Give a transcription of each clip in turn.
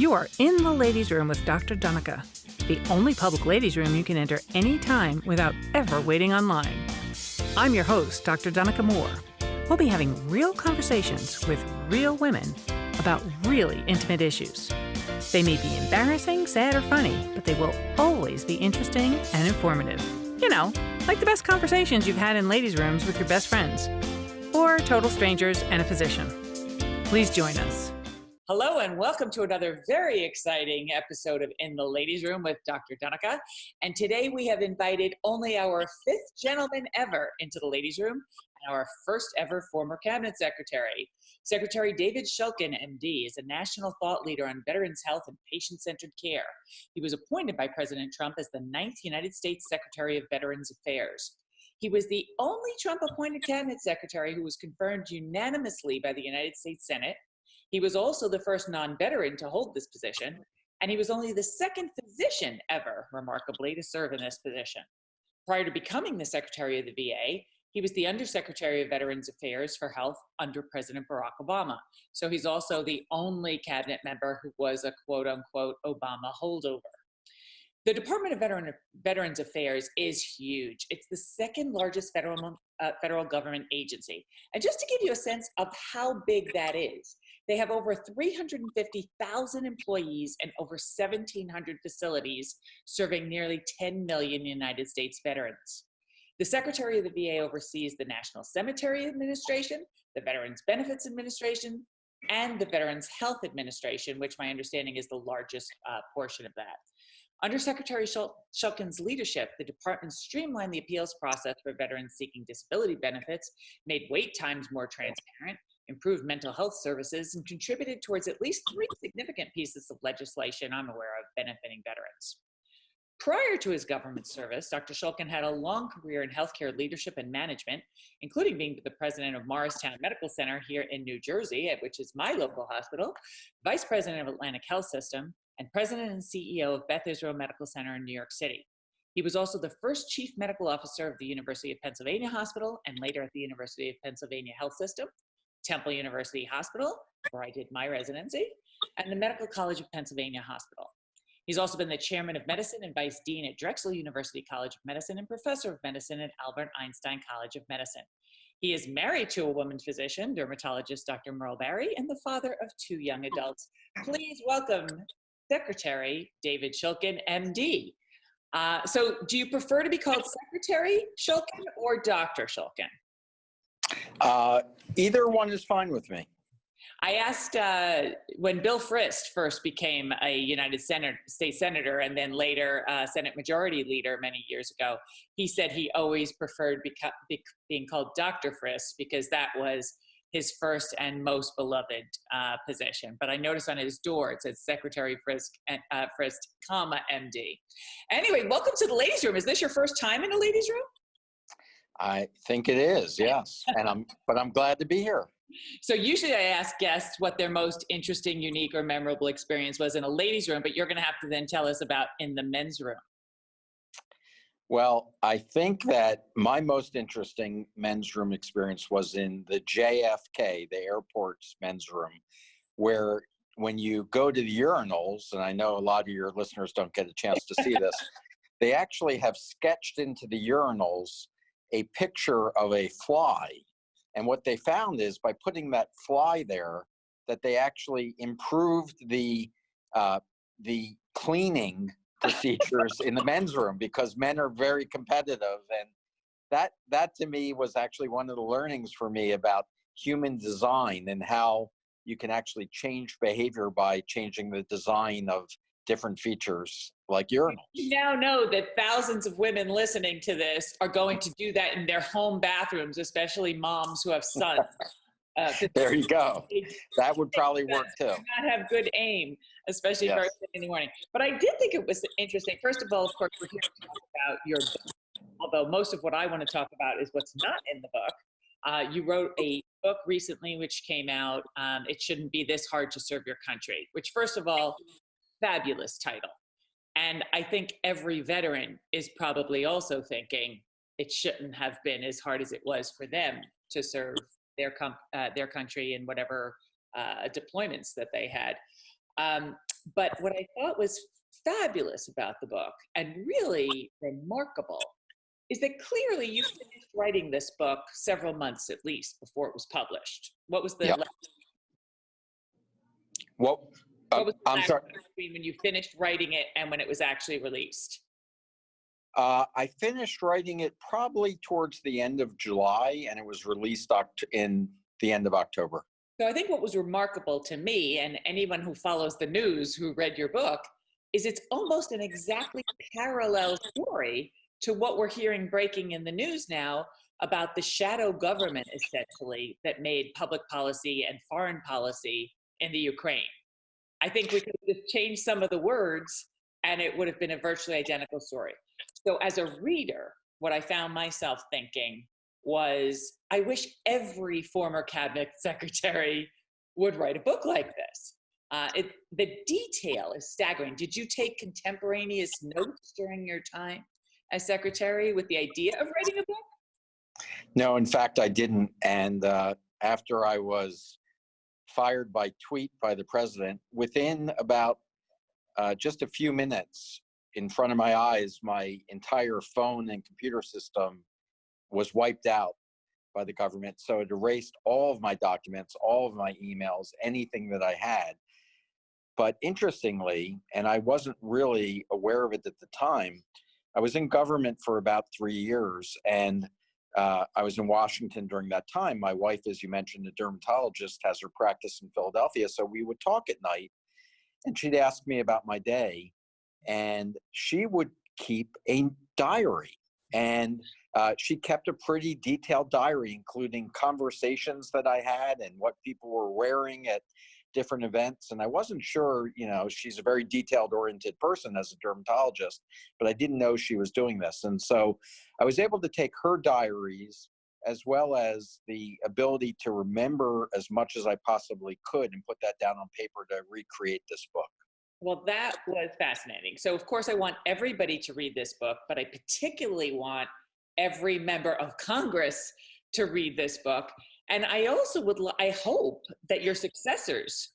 You are in the ladies' room with Dr. Donica, the only public ladies' room you can enter anytime without ever waiting online. I'm your host, Dr. Donica Moore. We'll be having real conversations with real women about really intimate issues. They may be embarrassing, sad, or funny, but they will always be interesting and informative. You know, like the best conversations you've had in ladies' rooms with your best friends, or total strangers and a physician. Please join us. Hello and welcome to another very exciting episode of In the Ladies' Room with Dr. Donica. And today we have invited only our fifth gentleman ever into the ladies' room, and our first ever former cabinet secretary. Secretary David Shulkin Md is a national thought leader on veterans' health and patient-centered care. He was appointed by President Trump as the 9th United States Secretary of Veterans Affairs. He was the only Trump-appointed cabinet secretary who was confirmed unanimously by the United States Senate. He was also the first non-veteran to hold this position, and he was only the second physician ever, remarkably, to serve in this position. Prior to becoming the Secretary of the VA, he was the Undersecretary of Veterans Affairs for Health under President Barack Obama. So he's also the only cabinet member who was a quote-unquote Obama holdover. The Department of Veterans Affairs is huge. It's the second largest federal government agency. And just to give you a sense of how big that is, they have over 350,000 employees and over 1,700 facilities serving nearly 10 million United States veterans. The Secretary of the VA oversees the National Cemetery Administration, the Veterans Benefits Administration, and the Veterans Health Administration, which my understanding is the largest portion of that. Under Secretary Shulkin's leadership, the department streamlined the appeals process for veterans seeking disability benefits, made wait times more transparent, improved mental health services, and contributed towards at least 3 significant pieces of legislation I'm aware of benefiting veterans. Prior to his government service, Dr. Shulkin had a long career in healthcare leadership and management, including being the president of Morristown Medical Center here in New Jersey, which is my local hospital, vice president of Atlantic Health System, and president and CEO of Beth Israel Medical Center in New York City. He was also the first chief medical officer of the University of Pennsylvania Hospital and later at the University of Pennsylvania Health System, Temple University Hospital, where I did my residency, and the Medical College of Pennsylvania Hospital. He's also been the chairman of medicine and vice dean at Drexel University College of Medicine and professor of medicine at Albert Einstein College of Medicine. He is married to a woman physician, dermatologist Dr. Merle Barry, and the father of 2 young adults. Please welcome Secretary David Shulkin, MD. So do you prefer to be called Secretary Shulkin or Dr. Shulkin? Either one is fine with me. I asked when Bill Frist first became a United States Senator and then later Senate Majority Leader many years ago, he said he always preferred being called Dr. Frist because that was his first and most beloved position. But I noticed on his door it said Secretary Frist, comma, MD. Anyway, welcome to the ladies' room. Is this your first time in the ladies' room? I think it is, yes. But I'm glad to be here. So usually I ask guests what their most interesting, unique, or memorable experience was in a ladies' room, but you're going to have to then tell us about in the men's room. Well, I think that my most interesting men's room experience was in the JFK, the airport's men's room, where when you go to the urinals, and I know a lot of your listeners don't get a chance to see this, they actually have sketched into the urinals a picture of a fly. And what they found is by putting that fly there, that they actually improved the cleaning procedures in the men's room because men are very competitive. And that to me was actually one of the learnings for me about human design and how you can actually change behavior by changing the design of different features like urinals. You now know that thousands of women listening to this are going to do that in their home bathrooms, especially moms who have sons. There you go. That would probably work too. Not have good aim, especially Yes. first thing in the morning. But I did think it was interesting. First of all, of course, we're here to talk about your book, although most of what I want to talk about is what's not in the book. You wrote a book recently which came out, It Shouldn't Be This Hard to Serve Your Country, which first of all, fabulous title. And I think every veteran is probably also thinking it shouldn't have been as hard as it was for them to serve their country in whatever deployments that they had. But what I thought was fabulous about the book and really remarkable is that clearly you finished writing this book several months at least before it was published. What was the Yeah. what was the I'm sorry. between when you finished writing it and when it was actually released? I finished writing it probably towards the end of July, and it was released in the end of October. So I think what was remarkable to me and anyone who follows the news who read your book is it's almost an exactly parallel story to what we're hearing breaking in the news now about the shadow government, essentially, that made public policy and foreign policy in the Ukraine. I think we could have just changed some of the words and it would have been a virtually identical story. So as a reader, what I found myself thinking was, I wish every former cabinet secretary would write a book like this. The detail is staggering. Did you take contemporaneous notes during your time as secretary with the idea of writing a book? No, in fact, I didn't. And after I was fired by tweet by the president, within about just a few minutes, in front of my eyes, my entire phone and computer system was wiped out by the government. So it erased all of my documents, all of my emails, anything that I had. But interestingly, and I wasn't really aware of it at the time, I was in government for about 3 years, and I was in Washington during that time. My wife, as you mentioned, a dermatologist, has her practice in Philadelphia, so we would talk at night, and she'd ask me about my day, and she would keep a diary. And she kept a pretty detailed diary, including conversations that I had and what people were wearing at different events. And I wasn't sure, she's a very detailed oriented person as a dermatologist, but I didn't know she was doing this. And so I was able to take her diaries as well as the ability to remember as much as I possibly could and put that down on paper to recreate this book. Well, that was fascinating. So, of course, I want everybody to read this book, but I particularly want every member of Congress to read this book. And I also I hope that your successors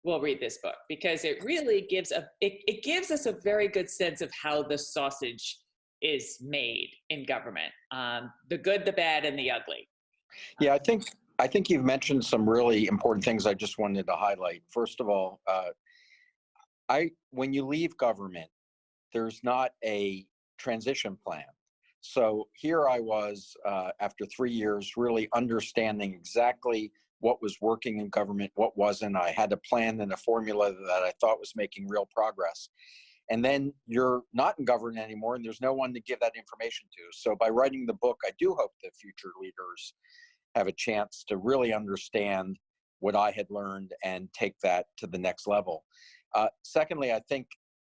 will read this book, because it really gives it gives us a very good sense of how the sausage is made in government, the good, the bad, and the ugly. Yeah, I think you've mentioned some really important things I just wanted to highlight. First of all, when you leave government, there's not a transition plan. So here I was, after 3 years, really understanding exactly what was working in government, what wasn't. I had a plan and a formula that I thought was making real progress. And then you're not in government anymore, and there's no one to give that information to. So by writing the book, I do hope that future leaders have a chance to really understand what I had learned and take that to the next level. Secondly, I think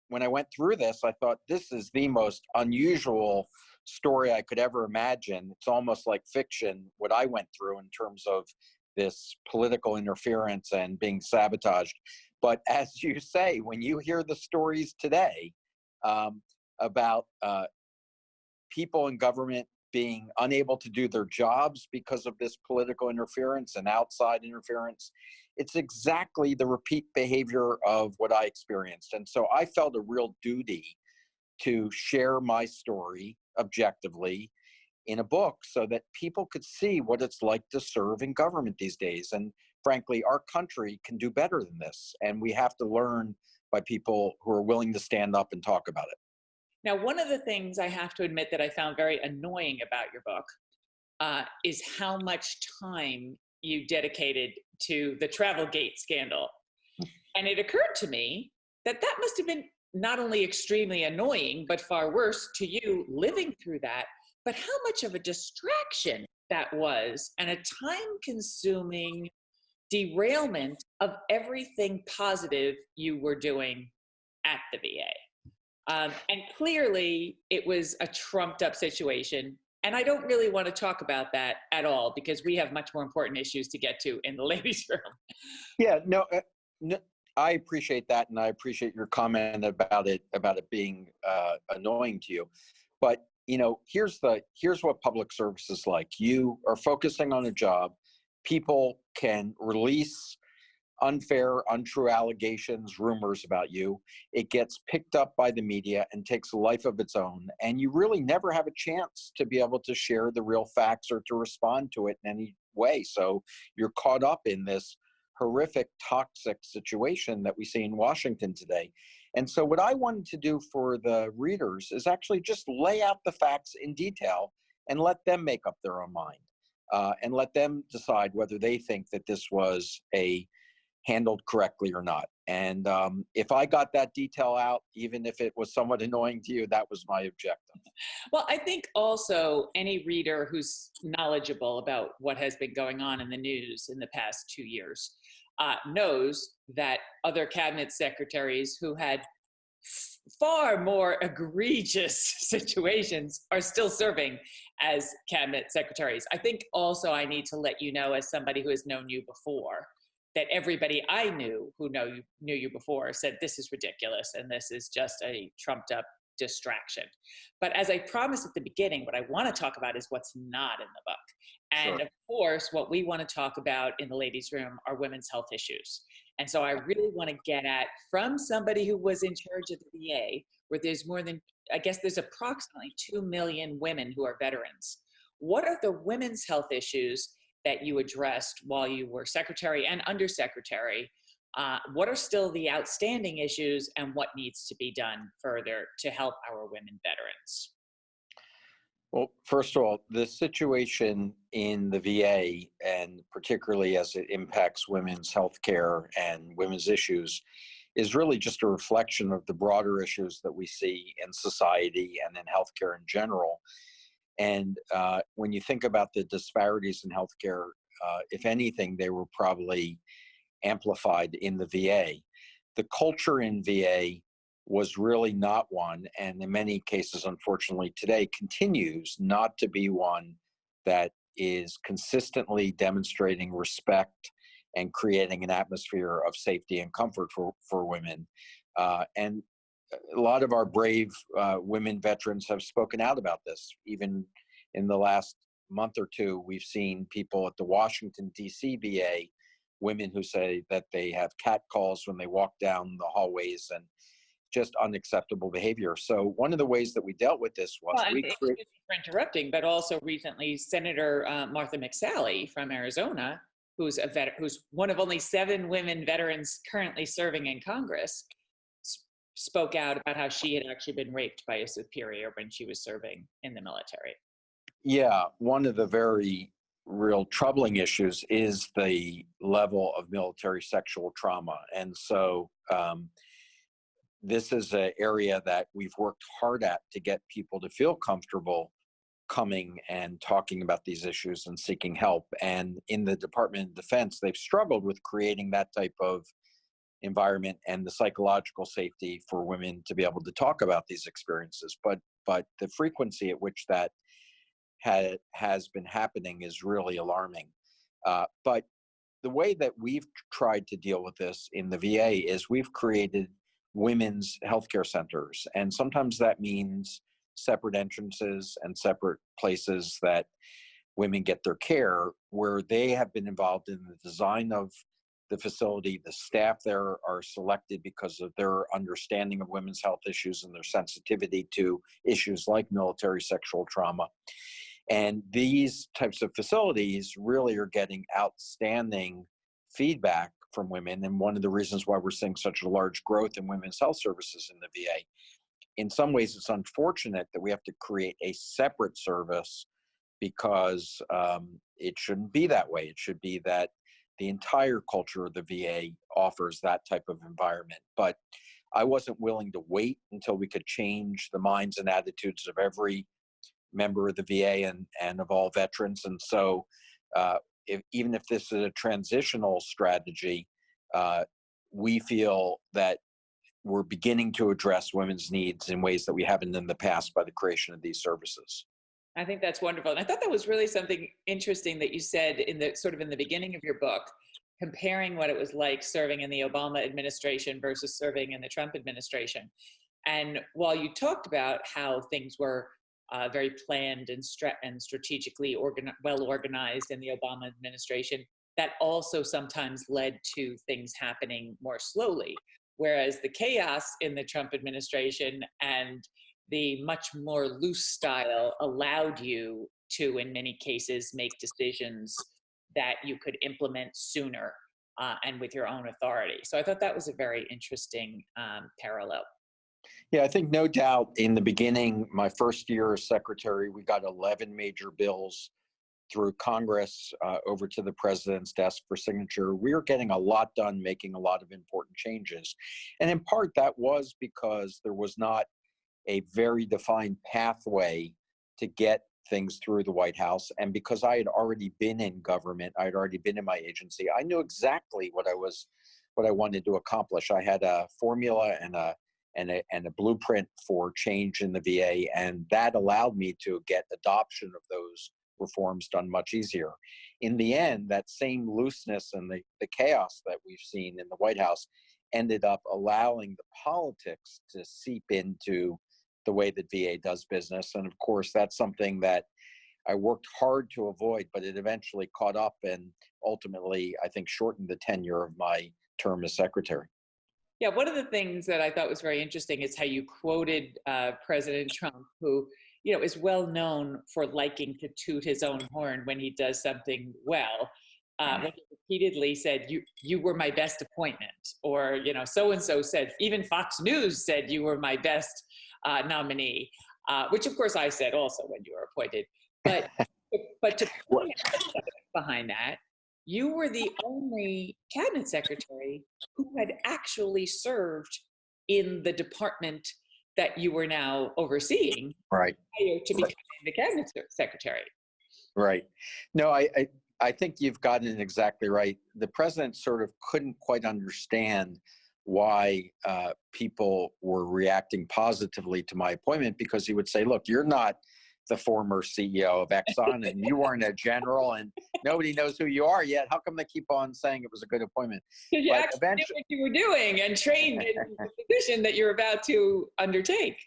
when I went through this, I thought this is the most unusual story I could ever imagine. It's almost like fiction, what I went through in terms of this political interference and being sabotaged. But as you say, when you hear the stories today about people in government being unable to do their jobs because of this political interference and outside interference, it's exactly the repeat behavior of what I experienced. And so I felt a real duty to share my story objectively in a book so that people could see what it's like to serve in government these days. And frankly, our country can do better than this. And we have to learn by people who are willing to stand up and talk about it. Now, one of the things I have to admit that I found very annoying about your book is how much time you dedicated to the Travelgate scandal. And it occurred to me that that must have been not only extremely annoying, but far worse to you living through that, but how much of a distraction that was, and a time-consuming derailment of everything positive you were doing at the VA. And clearly, it was a trumped-up situation. And I don't really want to talk about that at all, because we have much more important issues to get to in the ladies' room. Yeah, no, I appreciate that, and I appreciate your comment about it being annoying to you. But here's what public service is like. You are focusing on a job. People can release unfair, untrue allegations, rumors about you, it gets picked up by the media and takes a life of its own. And you really never have a chance to be able to share the real facts or to respond to it in any way. So you're caught up in this horrific, toxic situation that we see in Washington today. And so what I wanted to do for the readers is actually just lay out the facts in detail and let them make up their own mind, and let them decide whether they think that this was handled correctly or not. And if I got that detail out, even if it was somewhat annoying to you, that was my objective. Well, I think also any reader who's knowledgeable about what has been going on in the news in the past 2 years knows that other cabinet secretaries who had far more egregious situations are still serving as cabinet secretaries. I think also I need to let you know, as somebody who has known you before, that everybody I knew who knew you before said this is ridiculous and this is just a trumped up distraction. But as I promised at the beginning, what I want to talk about is what's not in the book. And Sure. of course, what we want to talk about in the ladies' room are women's health issues. And so I really want to get at, from somebody who was in charge of the VA, where there's more than, I guess there's approximately 2 million women who are veterans. What are the women's health issues that you addressed while you were secretary and undersecretary? What are still the outstanding issues, and what needs to be done further to help our women veterans? Well, first of all, the situation in the VA, and particularly as it impacts women's health care and women's issues, is really just a reflection of the broader issues that we see in society and in healthcare in general. And when you think about the disparities in healthcare, if anything, they were probably amplified in the VA. The culture in VA was really not one, and in many cases, unfortunately, today continues not to be one that is consistently demonstrating respect and creating an atmosphere of safety and comfort for women. And a lot of our brave women veterans have spoken out about this. Even in the last month or two, we've seen people at the Washington, D.C. VA, women who say that they have catcalls when they walk down the hallways, and just unacceptable behavior. So one of the ways that we dealt with this was Well, and excuse me for interrupting, but also recently, Senator Martha McSally from Arizona, who's who's one of only 7 women veterans currently serving in Congress, spoke out about how she had actually been raped by a superior when she was serving in the military. Yeah, one of the very real troubling issues is the level of military sexual trauma. And so this is an area that we've worked hard at to get people to feel comfortable coming and talking about these issues and seeking help. And in the Department of Defense, they've struggled with creating that type of environment and the psychological safety for women to be able to talk about these experiences. But the frequency at which that has been happening is really alarming. But the way that we've tried to deal with this in the VA is we've created women's healthcare centers. And sometimes that means separate entrances and separate places that women get their care, where they have been involved in the design of the facility. The staff there are selected because of their understanding of women's health issues and their sensitivity to issues like military sexual trauma. And these types of facilities really are getting outstanding feedback from women. And one of the reasons why we're seeing such a large growth in women's health services in the VA. In some ways, it's unfortunate that we have to create a separate service, because it shouldn't be that way. It should be that the entire culture of the VA offers that type of environment. But I wasn't willing to wait until we could change the minds and attitudes of every member of the VA and of all veterans. And so even if this is a transitional strategy, we feel that we're beginning to address women's needs in ways that we haven't in the past by the creation of these services. I think that's wonderful. And I thought that was really something interesting that you said in the beginning of your book, comparing what it was like serving in the Obama administration versus serving in the Trump administration. And while you talked about how things were very planned and strategically well organized in the Obama administration, that also sometimes led to things happening more slowly. Whereas the chaos in the Trump administration and the much more loose style allowed you to, in many cases, make decisions that you could implement sooner and with your own authority. So I thought that was a very interesting parallel. Yeah, I think no doubt in the beginning, my first year as secretary, we got 11 major bills through Congress over to the president's desk for signature. We were getting a lot done, making a lot of important changes. And in part, that was because there was not a very defined pathway to get things through the White House. And because I had already been in government, I had already been in my agency, I knew exactly what I wanted to accomplish. I had a formula and a blueprint for change in the VA, and that allowed me to get adoption of those reforms done much easier. In the end, that same looseness and the chaos that we've seen in the White House ended up allowing the politics to seep into the way that VA does business. And of course, that's something that I worked hard to avoid, but it eventually caught up and ultimately, I think, shortened the tenure of my term as secretary. Yeah, one of the things that I thought was very interesting is how you quoted President Trump, who, is well known for liking to toot his own horn when he does something well. When he repeatedly said, "You were my best appointment," or so and so said. Even Fox News said you were my best nominee, which of course I said also when you were appointed. But to point out behind that, you were the only cabinet secretary who had actually served in the department that you were now overseeing, right, prior to becoming the cabinet secretary. Right. No, I think you've gotten it exactly right. The president sort of couldn't quite understand why people were reacting positively to my appointment, because he would say, look, you're not the former CEO of Exxon and you weren't a general and nobody knows who you are yet. How come they keep on saying it was a good appointment? You actually knew what you were doing and trained in the position that you're about to undertake.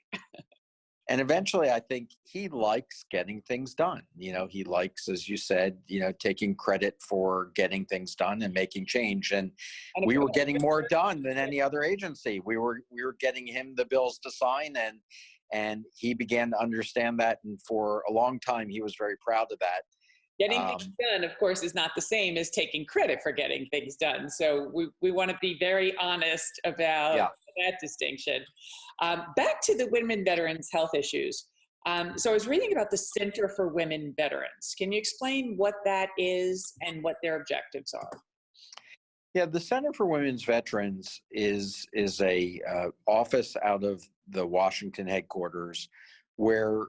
And eventually, I think he likes getting things done. He likes, as you said, taking credit for getting things done and making change. And we were getting more done than any other agency. We were getting him the bills to sign, and he began to understand that. And for a long time, he was very proud of that. Getting things done, of course, is not the same as taking credit for getting things done. So we want to be very honest about that distinction. Back to the women veterans' health issues. So I was reading about the Center for Women Veterans. Can you explain what that is and what their objectives are? Yeah, the Center for Women's Veterans is a office out of the Washington headquarters where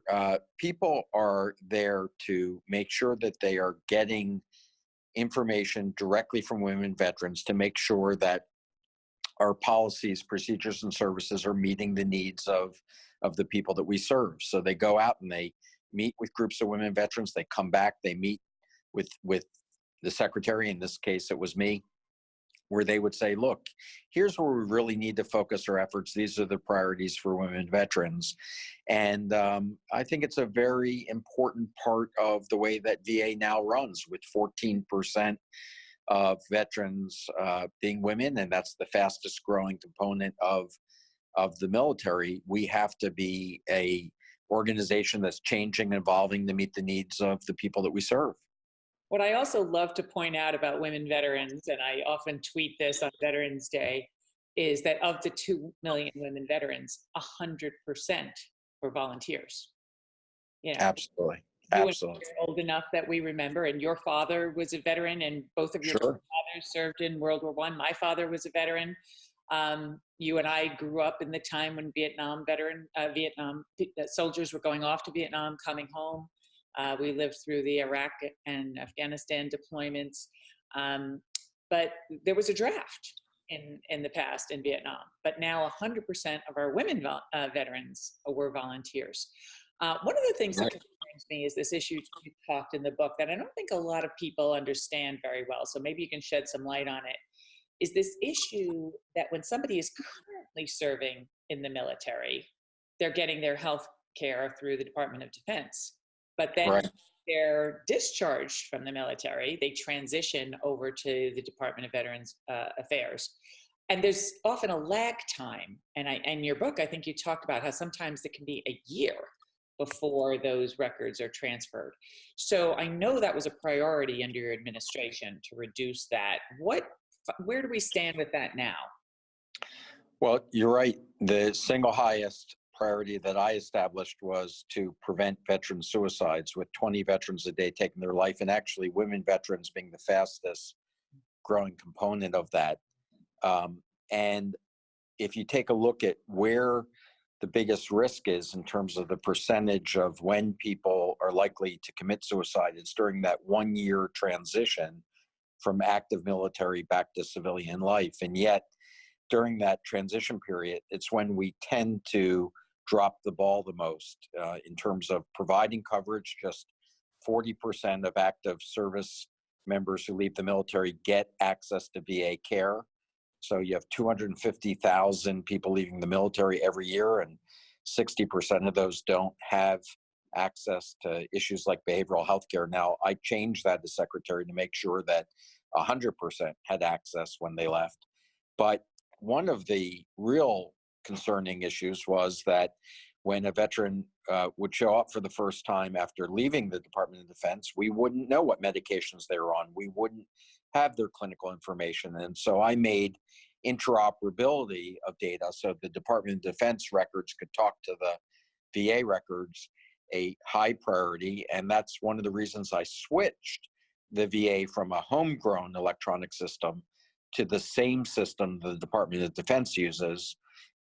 people are there to make sure that they are getting information directly from women veterans to make sure that our policies, procedures, and services are meeting the needs of the people that we serve. So they go out and they meet with groups of women veterans. They come back, they meet with the secretary. In this case, it was me, where they would say, look, here's where we really need to focus our efforts. These are the priorities for women veterans. And I think it's a very important part of the way that VA now runs, with 14% of veterans being women, and that's the fastest growing component of the military. We have to be a organization that's changing and evolving to meet the needs of the people that we serve. What I also love to point out about women veterans, and I often tweet this on Veterans Day, is that of the 2 million women veterans, 100% were volunteers. Absolutely. Absolutely. You're old enough that we remember, and your father was a veteran, and both of your fathers served in World War I. My father was a veteran. You and I grew up in the time when Vietnam soldiers were going off to Vietnam, coming home. We lived through the Iraq and Afghanistan deployments. But there was a draft in the past in Vietnam. But now 100% of our women veterans were volunteers. One of the things that concerns me is this issue you talked in the book that I don't think a lot of people understand very well. So maybe you can shed some light on it. Is this issue that when somebody is currently serving in the military, they're getting their health care through the Department of Defense. But then they're discharged from the military, they transition over to the Department of Veterans Affairs. And there's often a lag time. And in your book, I think you talked about how sometimes it can be a year before those records are transferred. So I know that was a priority under your administration to reduce that. Where do we stand with that now? Well, you're right. The single highest priority that I established was to prevent veteran suicides, with 20 veterans a day taking their life, and actually women veterans being the fastest growing component of that. And if you take a look at where the biggest risk is in terms of the percentage of when people are likely to commit suicide, it's during that 1 year transition from active military back to civilian life. And yet, during that transition period, it's when we tend to drop the ball the most in terms of providing coverage. Just 40% of active service members who leave the military get access to VA care. So you have 250,000 people leaving the military every year, and 60% of those don't have access to issues like behavioral health care. Now, I changed that as secretary to make sure that 100% had access when they left. But one of the real concerning issues was that when a veteran would show up for the first time after leaving the Department of Defense, we wouldn't know what medications they were on. We wouldn't have their clinical information. And so I made interoperability of data so the Department of Defense records could talk to the VA records a high priority. And that's one of the reasons I switched the VA from a homegrown electronic system to the same system the Department of Defense uses,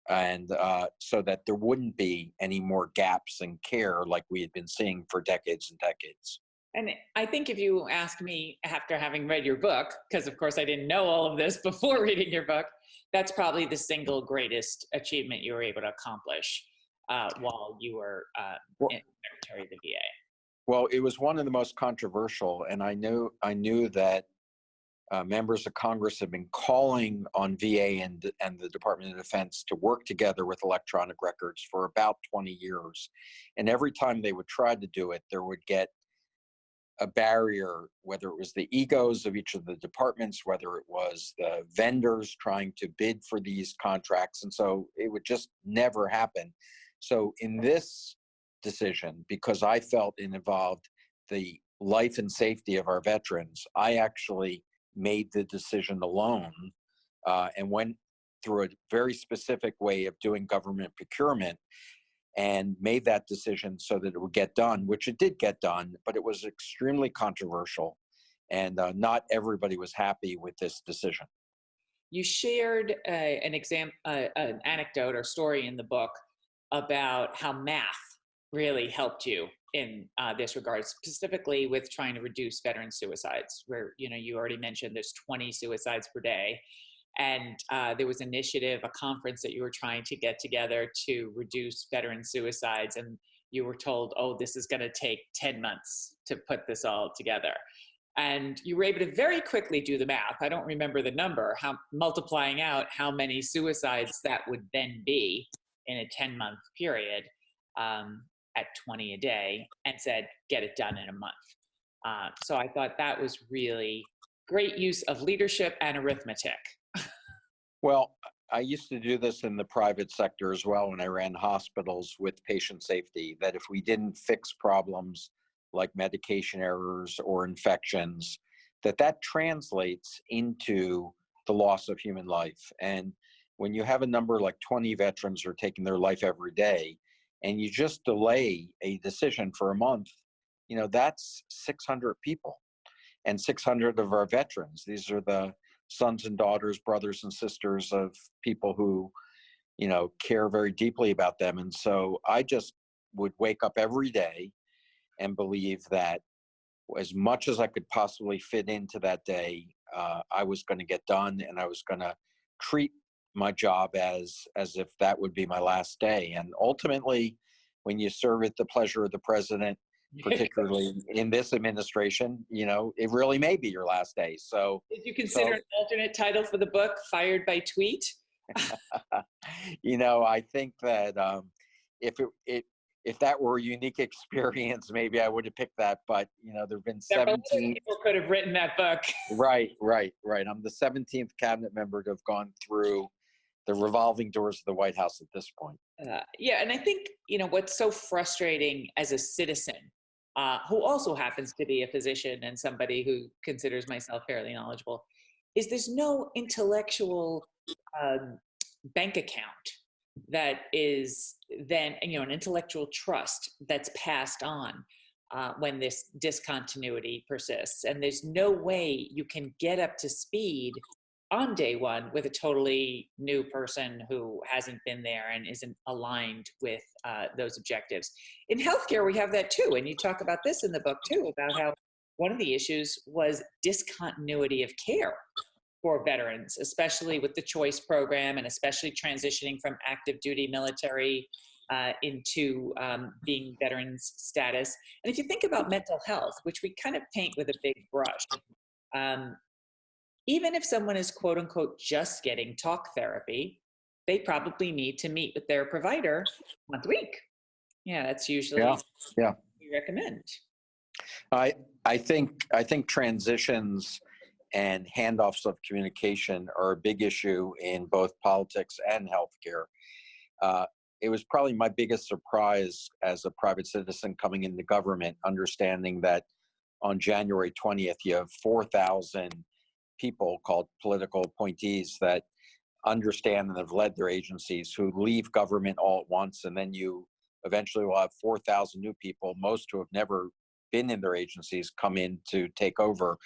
and so that there wouldn't be any more gaps in care like we had been seeing for decades and decades. And I think if you ask me after having read your book, because of course I didn't know all of this before reading your book, that's probably the single greatest achievement you were able to accomplish while you were Secretary of the VA. Well, it was one of the most controversial, and I knew that members of Congress have been calling on VA and the Department of Defense to work together with electronic records for about 20 years. And every time they would try to do it, there would get a barrier, whether it was the egos of each of the departments, whether it was the vendors trying to bid for these contracts. And so it would just never happen. So in this decision, because I felt it involved the life and safety of our veterans, I actually made the decision alone and went through a very specific way of doing government procurement and made that decision so that it would get done, which it did get done, but it was extremely controversial, and not everybody was happy with this decision. You shared an anecdote or story in the book about how math really helped you in this regard, specifically with trying to reduce veteran suicides, where you already mentioned there's 20 suicides per day. And there was an initiative, a conference that you were trying to get together to reduce veteran suicides. And you were told, oh, this is going to take 10 months to put this all together. And you were able to very quickly do the math. I don't remember the number, multiplying out how many suicides that would then be in a 10-month period at 20 a day, and said, get it done in a month. So I thought that was really great use of leadership and arithmetic. Well, I used to do this in the private sector as well when I ran hospitals with patient safety, that if we didn't fix problems like medication errors or infections, that translates into the loss of human life. And when you have a number like 20 veterans are taking their life every day, and you just delay a decision for a month, that's 600 people and 600 of our veterans. These are the sons and daughters, brothers and sisters of people who, care very deeply about them. And so I just would wake up every day and believe that as much as I could possibly fit into that day, I was going to get done, and I was going to treat my job as if that would be my last day. And ultimately, when you serve at the pleasure of the president, particularly in this administration, it really may be your last day. So did you consider an alternate title for the book, Fired by Tweet? I think that if if that were a unique experience, maybe I would have picked that. But, you know, there've been Several 17. people could have written that book. Right. I'm the 17th cabinet member to have gone through the revolving doors of the White House at this point. Yeah, and I think, you know, what's so frustrating as a citizen, who also happens to be a physician and somebody who considers myself fairly knowledgeable, is there's no intellectual bank account that is then, you know, an intellectual trust that's passed on when this discontinuity persists. And there's no way you can get up to speed on day one with a totally new person who hasn't been there and isn't aligned with those objectives. In healthcare, we have that too. And you talk about this in the book too, about how one of the issues was discontinuity of care for veterans, especially with the choice program and especially transitioning from active duty military into being veterans status. And if you think about mental health, which we kind of paint with a big brush, even if someone is quote unquote just getting talk therapy, they probably need to meet with their provider once a week. Yeah, that's usually what we recommend. I think transitions and handoffs of communication are a big issue in both politics and healthcare. It was probably my biggest surprise as a private citizen coming into government, understanding that on January 20th, you have 4,000 people called political appointees that understand and have led their agencies who leave government all at once. And then you eventually will have 4,000 new people, most who have never been in their agencies, come in to take over.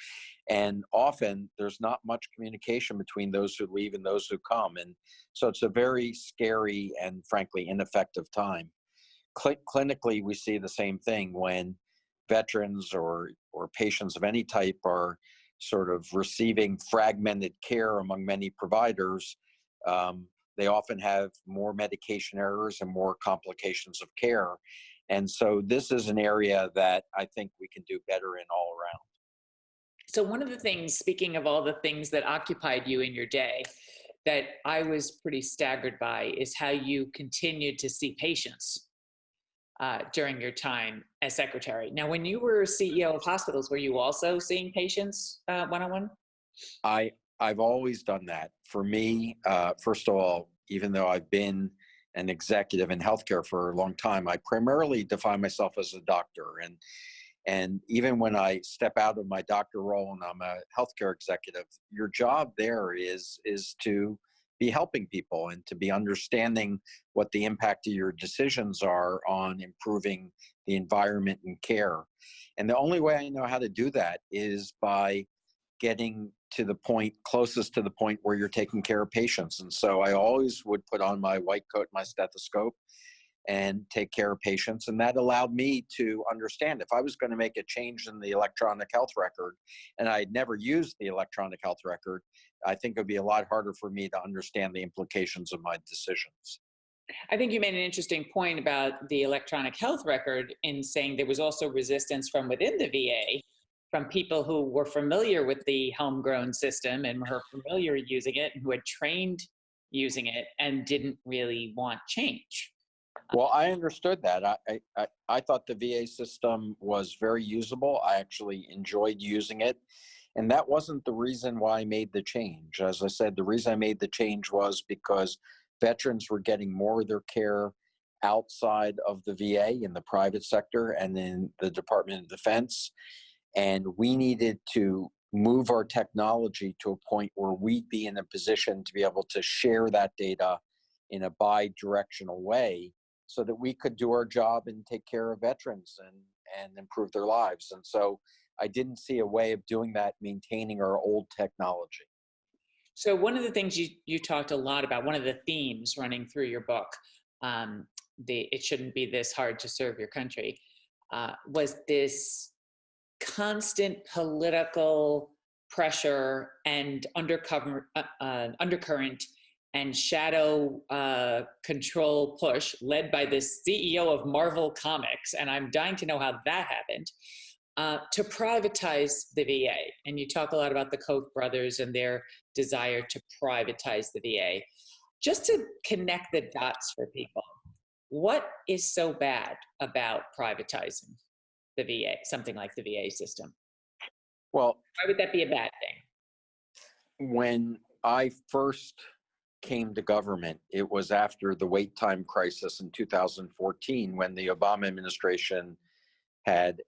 And often there's not much communication between those who leave and those who come. And so it's a very scary and frankly ineffective time. Clinically, we see the same thing when veterans or patients of any type are sort of receiving fragmented care among many providers. They often have more medication errors and more complications of care. And so this is an area that I think we can do better in all around. So one of the things, speaking of all the things that occupied you in your day, that I was pretty staggered by is how you continued to see patients during your time as secretary. Now, when you were CEO of hospitals, were you also seeing patients one-on-one? I've always done that. For me, first of all, even though I've been an executive in healthcare for a long time, I primarily define myself as a doctor. And even when I step out of my doctor role and I'm a healthcare executive, your job there is to be helping people and to be understanding what the impact of your decisions are on improving the environment and care. And the only way I know how to do that is by getting to the point, closest to the point where you're taking care of patients. And so I always would put on my white coat, my stethoscope, and take care of patients. And that allowed me to understand if I was going to make a change in the electronic health record, and I had never used the electronic health record, I think it would be a lot harder for me to understand the implications of my decisions. I think you made an interesting point about the electronic health record in saying there was also resistance from within the VA, from people who were familiar with the homegrown system and were familiar using it and who had trained using it and didn't really want change. Well, I understood that. I thought the VA system was very usable. I actually enjoyed using it. And that wasn't the reason why I made the change. As I said, the reason I made the change was because veterans were getting more of their care outside of the VA in the private sector and in the Department of Defense. And we needed to move our technology to a point where we'd be in a position to be able to share that data in a bi-directional way so that we could do our job and take care of veterans and improve their lives. And so I didn't see a way of doing that, maintaining our old technology. So one of the things you talked a lot about, one of the themes running through your book, it shouldn't be this hard to serve your country, was this constant political pressure and undercurrent and shadow control push led by this CEO of Marvel Comics, and I'm dying to know how that happened, to privatize the VA. And you talk a lot about the Koch brothers and their desire to privatize the VA. Just to connect the dots for people, What is so bad about privatizing the VA, something like the VA system? Well, Why would that be a bad thing? when I first came to government, it was after the wait time crisis in 2014 when the Obama administration had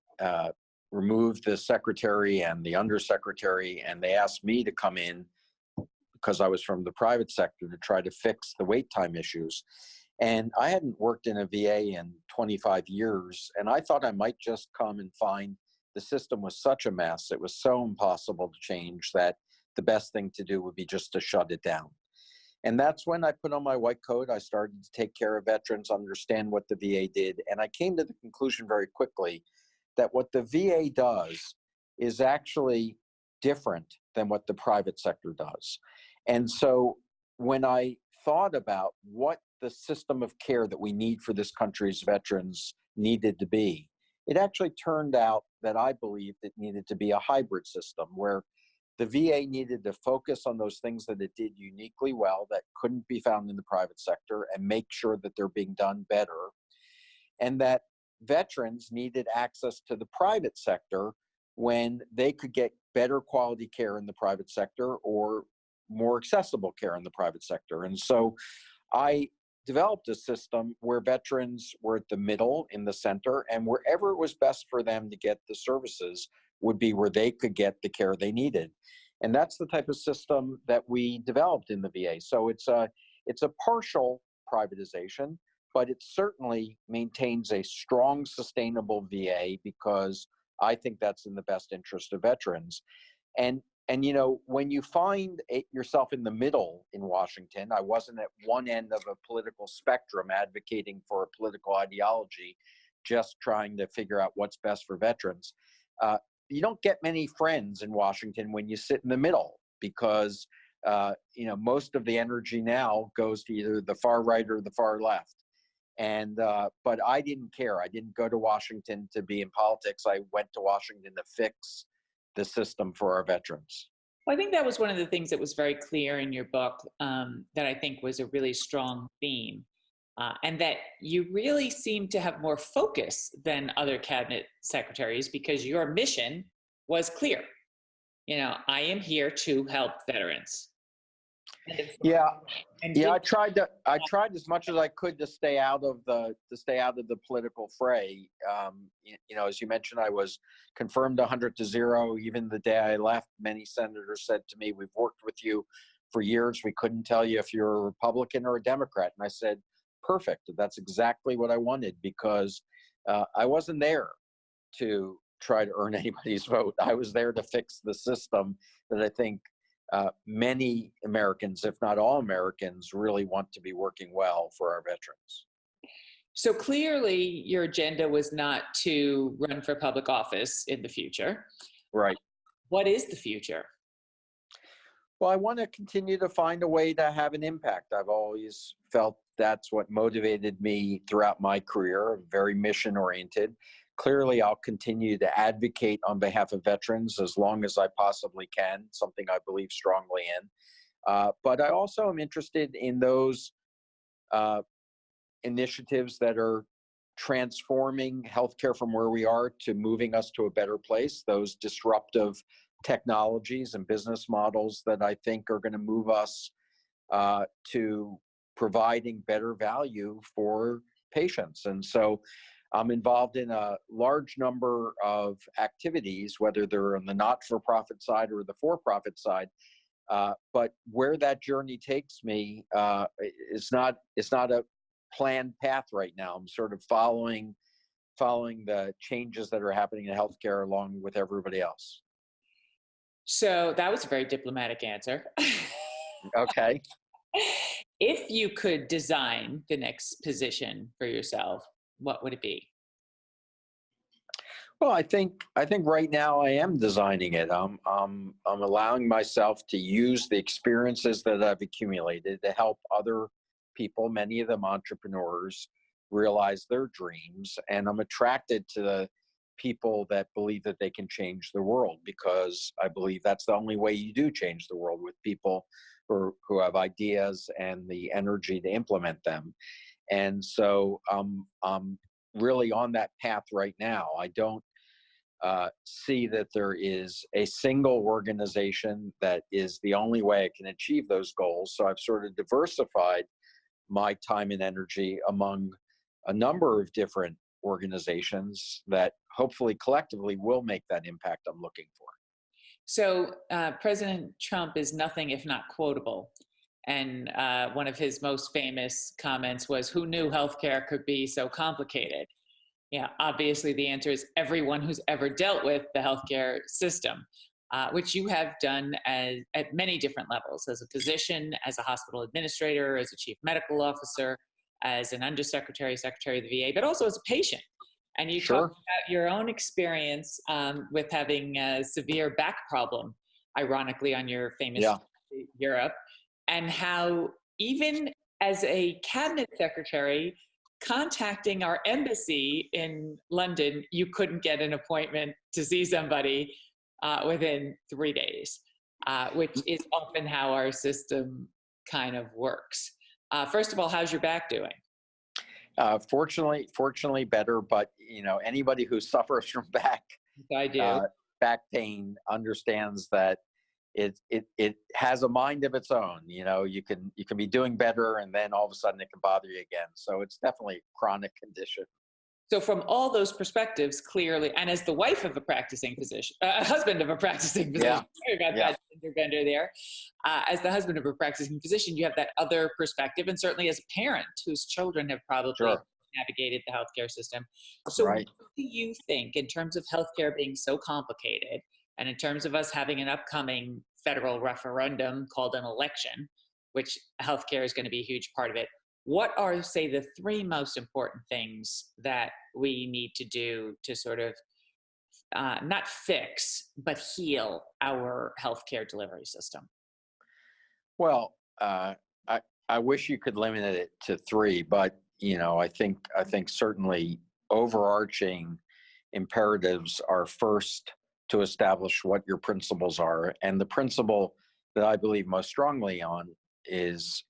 removed the secretary and the undersecretary, and they asked me to come in because I was from the private sector to try to fix the wait time issues. And I hadn't worked in a VA in 25 years, and I thought I might just come and find the system was such a mess, it was so impossible to change, that the best thing to do would be just to shut it down. And that's when I put on my white coat. I started to take care of veterans, understand what the VA did, and I came to the conclusion very quickly that what the VA does is actually different than what the private sector does. And so when I thought about what the system of care that we need for this country's veterans needed to be, it actually turned out that I believed it needed to be a hybrid system where the VA needed to focus on those things that it did uniquely well that couldn't be found in the private sector and make sure that they're being done better. And that veterans needed access to the private sector when they could get better quality care in the private sector or more accessible care in the private sector. And so I developed a system where veterans were at the middle, in the center, and wherever it was best for them to get the services would be where they could get the care they needed. And that's the type of system that we developed in the VA. So it's a partial privatization, but it certainly maintains a strong, sustainable VA because I think that's in the best interest of veterans. And you know, when you find yourself in the middle in Washington, I wasn't at one end of a political spectrum advocating for a political ideology, just trying to figure out what's best for veterans. You don't get many friends in Washington when you sit in the middle because you know, most of the energy now goes to either the far right or the far left. And but I didn't care. I didn't go to Washington to be in politics. I went to Washington to fix the system for our veterans. Well, I think that was one of the things that was very clear in your book that I think was a really strong theme. And that you really seem to have more focus than other cabinet secretaries because your mission was clear. You know, I am here to help veterans. Yeah, I tried as much as I could to stay out of the political fray. You know, as you mentioned, I was confirmed 100-0. Even the day I left, many senators said to me, "We've worked with you for years. We couldn't tell you if you're a Republican or a Democrat." And I said, "Perfect. That's exactly what I wanted because I wasn't there to try to earn anybody's vote. I was there to fix the system that I think many Americans, if not all Americans, really want to be working well for our veterans." So clearly your agenda was not to run for public office in the future. Right. What is the future? Well, I want to continue to find a way to have an impact. I've always felt that's what motivated me throughout my career, very mission oriented. Clearly, I'll continue to advocate on behalf of veterans as long as I possibly can, something I believe strongly in. But I also am interested in those initiatives that are transforming healthcare from where we are to moving us to a better place, those disruptive technologies and business models that I think are going to move us to providing better value for patients. And so I'm involved in a large number of activities, whether they're on the not-for-profit side or the for-profit side. But where that journey takes me, it's not a planned path right now. I'm sort of following the changes that are happening in healthcare along with everybody else. So that was a very diplomatic answer. Okay. If you could design the next position for yourself, what would it be? Well, I think right now I am designing it. I'm allowing myself to use the experiences that I've accumulated to help other people, many of them entrepreneurs, realize their dreams. And I'm attracted to the people that believe that they can change the world because I believe that's the only way you do change the world, with people who have ideas and the energy to implement them. And so I'm really on that path right now. I don't see that there is a single organization that is the only way I can achieve those goals. So I've sort of diversified my time and energy among a number of different organizations that hopefully collectively will make that impact I'm looking for. So President Trump is nothing if not quotable. And one of his most famous comments was, "Who knew healthcare could be so complicated?" Yeah, obviously the answer is everyone who's ever dealt with the healthcare system, which you have done at many different levels, as a physician, as a hospital administrator, as a chief medical officer, as an undersecretary, secretary of the VA, but also as a patient. And you Sure. talked about your own experience with having a severe back problem, ironically, on your famous Yeah. Europe, and how even as a cabinet secretary, contacting our embassy in London, you couldn't get an appointment to see somebody within 3 days, which is often how our system kind of works. First of all, how's your back doing? Fortunately better, but anybody who suffers from I do. back pain understands that it has a mind of its own. You can be doing better, and then all of a sudden it can bother you again. So it's definitely a chronic condition. So from all those perspectives, clearly, and as the wife of a practicing physician, husband of a practicing physician, sorry about that gender bender there. As the husband of a practicing physician, you have that other perspective, and certainly as a parent whose children have probably navigated the healthcare system. So what do you think, in terms of healthcare being so complicated, and in terms of us having an upcoming federal referendum called an election, which healthcare is going to be a huge part of it, what are, say, the three most important things that we need to do to sort of not fix, but heal our healthcare delivery system? Well, I wish you could limit it to three, but I think certainly overarching imperatives are, first, to establish what your principles are, and the principle that I believe most strongly on is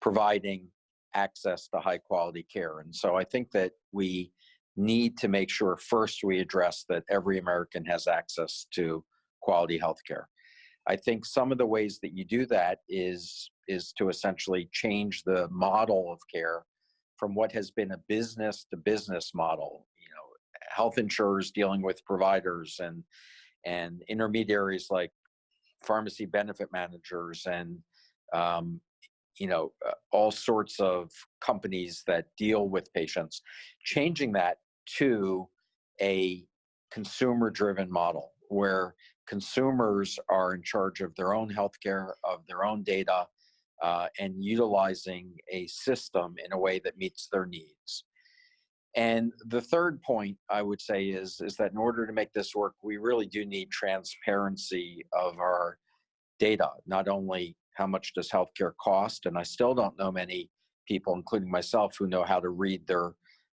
providing access to high quality care. And so I think that we need to make sure first we address that every American has access to quality health care. I think some of the ways that you do that is to essentially change the model of care from what has been a business to business model. Health insurers dealing with providers and intermediaries like pharmacy benefit managers and all sorts of companies that deal with patients, changing that to a consumer-driven model where consumers are in charge of their own healthcare, of their own data, and utilizing a system in a way that meets their needs. And the third point I would say is that in order to make this work, we really do need transparency of our data, not only how much does healthcare cost, and I still don't know many people, including myself, who know how to read their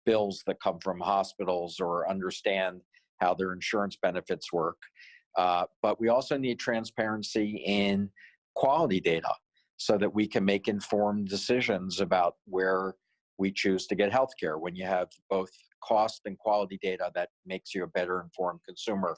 bills that come from hospitals or understand how their insurance benefits work. But we also need transparency in quality data so that we can make informed decisions about where we choose to get healthcare. When you have both cost and quality data, that makes you a better informed consumer.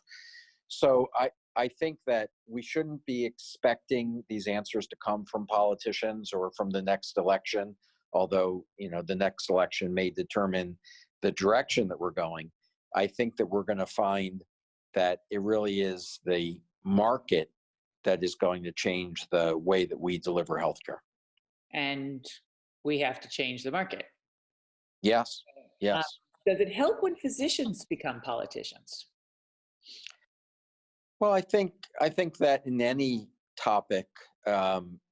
So I think that we shouldn't be expecting these answers to come from politicians or from the next election, although the next election may determine the direction that we're going. I think that we're going to find that it really is the market that is going to change the way that we deliver healthcare. And we have to change the market. Yes. Does it help when physicians become politicians? Well, I think that in any topic,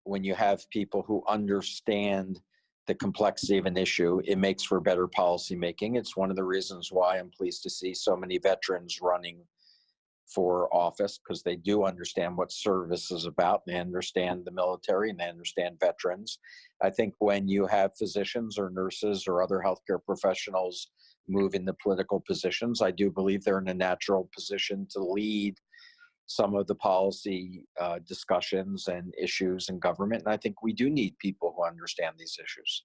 when you have people who understand the complexity of an issue, it makes for better policy making. It's one of the reasons why I'm pleased to see so many veterans running for office, because they do understand what service is about. They understand the military and they understand veterans. I think when you have physicians or nurses or other healthcare professionals move into political positions, I do believe they're in a natural position to lead some of the policy discussions and issues in government. And I think we do need people who understand these issues.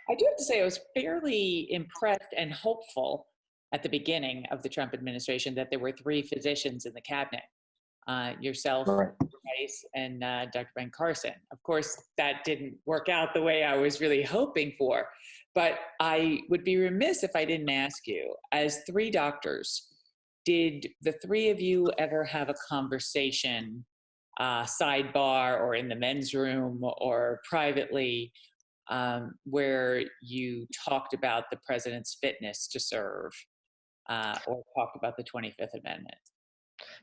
I do have to say I was fairly impressed and hopeful at the beginning of the Trump administration that there were 3 physicians in the cabinet, yourself, Right. Rice, and Dr. Ben Carson. Of course, that didn't work out the way I was really hoping for, but I would be remiss if I didn't ask you, as 3 doctors, did the 3 of you ever have a conversation, sidebar or in the men's room or privately, where you talked about the president's fitness to serve, or talked about the 25th Amendment?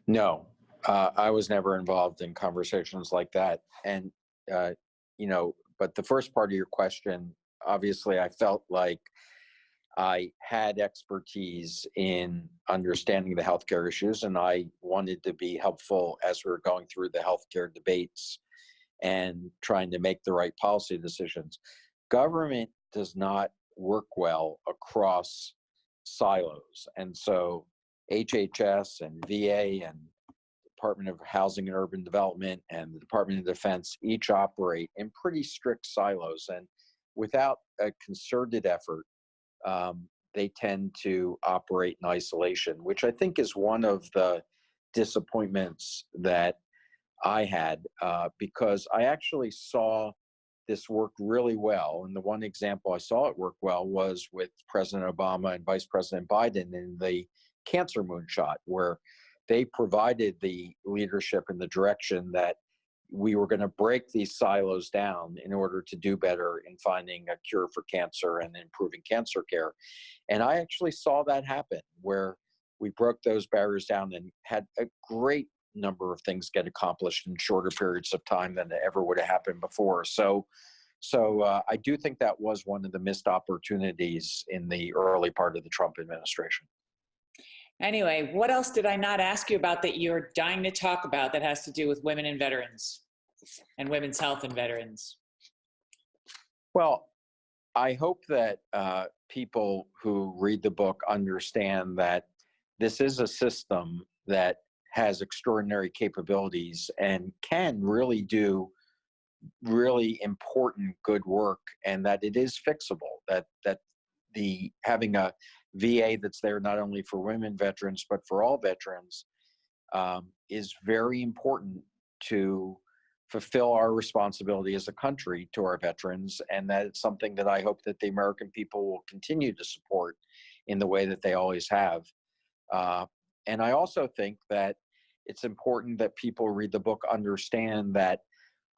No, I was never involved in conversations like that. And, but the first part of your question, obviously, I felt like I had expertise in understanding the healthcare issues, and I wanted to be helpful as we were going through the healthcare debates and trying to make the right policy decisions. Government does not work well across silos. And so HHS and VA and Department of Housing and Urban Development and the Department of Defense each operate in pretty strict silos. And without a concerted effort, they tend to operate in isolation, which I think is one of the disappointments that I had, because I actually saw this work really well. And the one example I saw it work well was with President Obama and Vice President Biden in the cancer moonshot, where they provided the leadership and the direction that we were going to break these silos down in order to do better in finding a cure for cancer and improving cancer care. And I actually saw that happen, where we broke those barriers down and had a great number of things get accomplished in shorter periods of time than ever would have happened before. So I do think that was one of the missed opportunities in the early part of the Trump administration. Anyway, what else did I not ask you about that you're dying to talk about that has to do with women and veterans and women's health and veterans? Well, I hope that people who read the book understand that this is a system that has extraordinary capabilities and can really do really important good work, and that it is fixable, that the having a VA that's there not only for women veterans but for all veterans is very important to fulfill our responsibility as a country to our veterans, and that it's something that I hope that the American people will continue to support in the way that they always have. And I also think that it's important that people read the book, understand that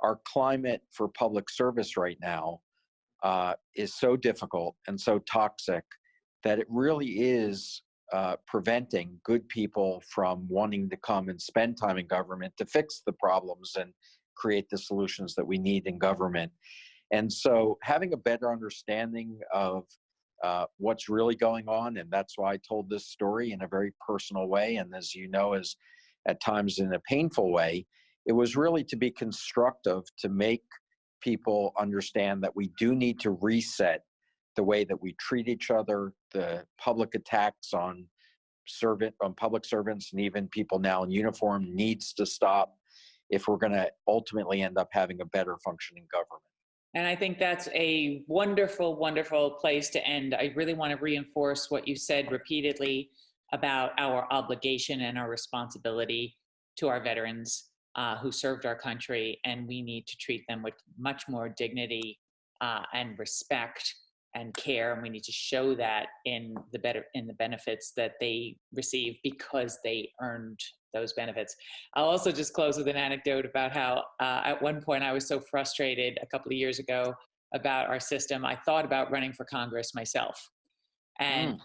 our climate for public service right now is so difficult and so toxic that it really is preventing good people from wanting to come and spend time in government to fix the problems and create the solutions that we need in government. And so having a better understanding of what's really going on, and that's why I told this story in a very personal way, and as you know, is at times in a painful way, it was really to be constructive, to make people understand that we do need to reset the way that we treat each other, the public attacks on public servants and even people now in uniform needs to stop if we're going to ultimately end up having a better functioning government. And I think that's a wonderful, wonderful place to end. I really want to reinforce what you said repeatedly about our obligation and our responsibility to our veterans who served our country, and we need to treat them with much more dignity and respect and care, and we need to show that in the benefits that they receive because they earned those benefits. I'll also just close with an anecdote about how at one point I was so frustrated a couple of years ago about our system, I thought about running for Congress myself. And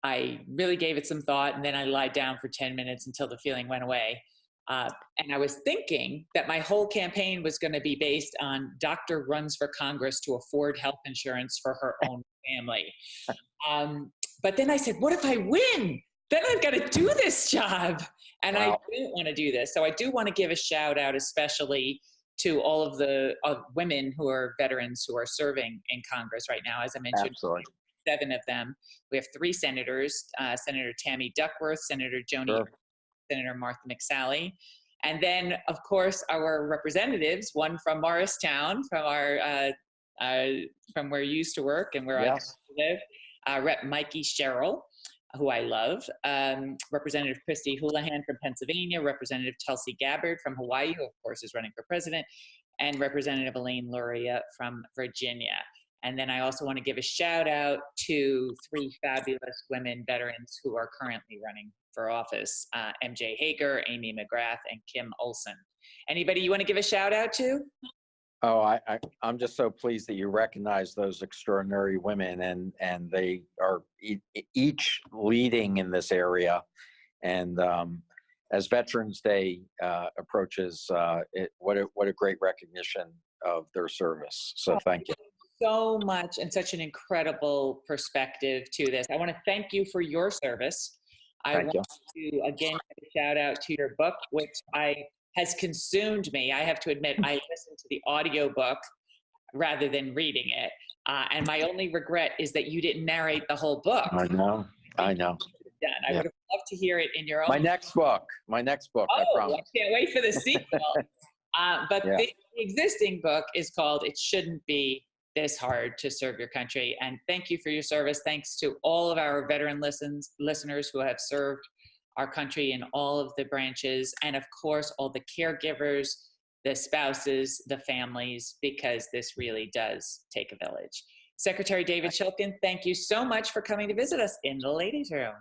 I really gave it some thought, and then I lied down for 10 minutes until the feeling went away. And I was thinking that my whole campaign was going to be based on doctor runs for Congress to afford health insurance for her own family. But then I said, what if I win? Then I've got to do this job. And I don't want to do this. So I do want to give a shout out, especially to all of the women who are veterans who are serving in Congress right now. As I mentioned, Absolutely. 7 of them. We have 3 senators, Senator Tammy Duckworth, Senator Joni, Senator Martha McSally. And then, of course, our representatives, one from Morristown, from our from where you used to work and where Yes. I live. Rep. Mikey Sherrill, who I love. Representative Christy Houlihan from Pennsylvania. Representative Tulsi Gabbard from Hawaii, who of course is running for president. And Representative Elaine Luria from Virginia. And then I also want to give a shout out to 3 fabulous women veterans who are currently running for office, MJ Hager, Amy McGrath, and Kim Olson. Anybody you want to give a shout out to? Oh, I'm just so pleased that you recognize those extraordinary women, and they are each leading in this area. And as Veterans Day approaches, what a great recognition of their service. So thank you. So much and such an incredible perspective to this. I want to thank you for your service. I want to again give a shout out to your book, which has consumed me. I have to admit, I listened to the audiobook rather than reading it. And my only regret is that you didn't narrate the whole book. I know. I would have loved to hear it in your own. My next book, I promise. I can't wait for the sequel. But the existing book is called It Shouldn't Be This Hard to Serve Your Country. And thank you for your service. Thanks to all of our veteran listeners who have served our country in all of the branches. And of course, all the caregivers, the spouses, the families, because this really does take a village. Secretary David Shulkin, thank you so much for coming to visit us in the ladies' room.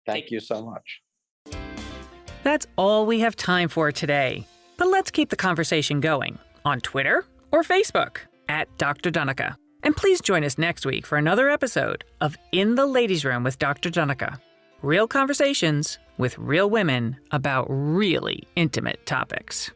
Thank you so much. That's all we have time for today. But let's keep the conversation going on Twitter or Facebook at Dr. Donica. And please join us next week for another episode of In the Ladies' Room with Dr. Donica. Real conversations with real women about really intimate topics.